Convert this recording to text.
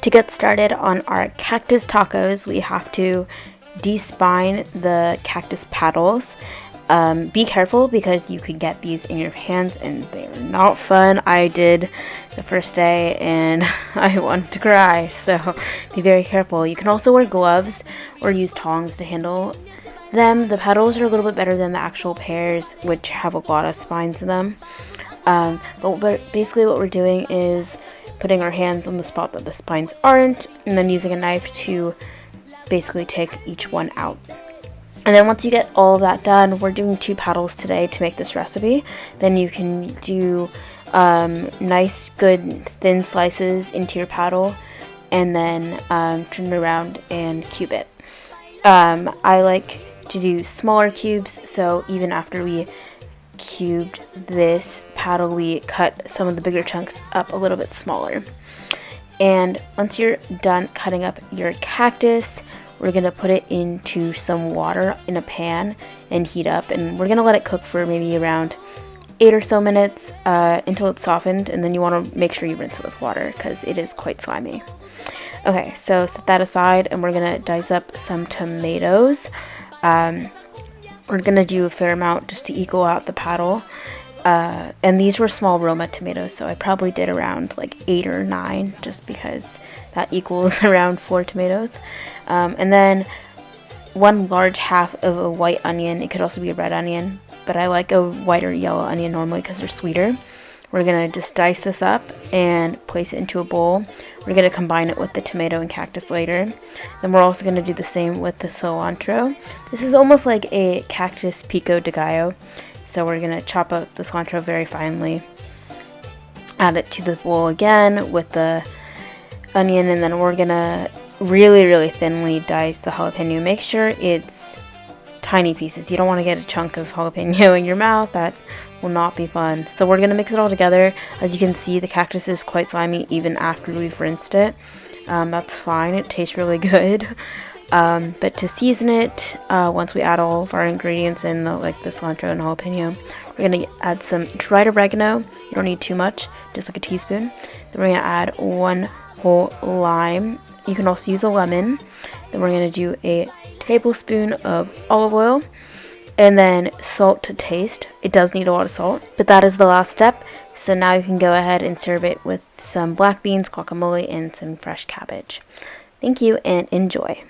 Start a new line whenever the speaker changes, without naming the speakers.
To get started on our cactus tacos, we have to despine the cactus paddles. Be careful because you could get these in your hands and they're not fun. I did the first day and I wanted to cry, so be very careful. You can also wear gloves or use tongs to handle them. The petals are a little bit better than the actual pears, which have a lot of spines in them. But basically what we're doing is putting our hands on the spot that the spines aren't, and then using a knife to basically take each one out. And then once you get all of that done, we're doing 2 paddles today to make this recipe. Then you can do nice, good, thin slices into your paddle, and then turn it around and cube it. I like to do smaller cubes, so even after we cubed this paddle, we cut some of the bigger chunks up a little bit smaller. And once you're done cutting up your cactus, we're going to put it into some water in a pan and heat up, and we're going to let it cook for maybe around 8 or so minutes until it's softened, and then you want to make sure you rinse it with water because it is quite slimy. Okay, so set that aside, and we're going to dice up some tomatoes. We're going to do a fair amount just to equal out the paddle. And these were small Roma tomatoes, so I probably did around like 8 or 9 just because that equals around 4 tomatoes. And then 1 large half of a white onion. It could also be a red onion, but I like a white or yellow onion normally because they're sweeter. We're going to just dice this up and place it into a bowl. We're going to combine it with the tomato and cactus later. Then we're also going to do the same with the cilantro. This is almost like a cactus pico de gallo. So we're going to chop up the cilantro very finely. Add it to the bowl again with the onion, and then we're going to really, really thinly dice the jalapeno. Make sure it's tiny pieces. You don't want to get a chunk of jalapeno in your mouth. That will not be fun. So we're going to mix it all together. As you can see, the cactus is quite slimy even after we've rinsed it. That's fine. It tastes really good. But to season it, once we add all of our ingredients in, like the cilantro and jalapeno, we're going to add some dried oregano. You don't need too much, just like a teaspoon. Then we're going to add 1 whole lime. You can also use a lemon. Then we're going to do a tablespoon of olive oil. And then salt to taste. It does need a lot of salt, but that is the last step. So now you can go ahead and serve it with some black beans, guacamole, and some fresh cabbage. Thank you and enjoy.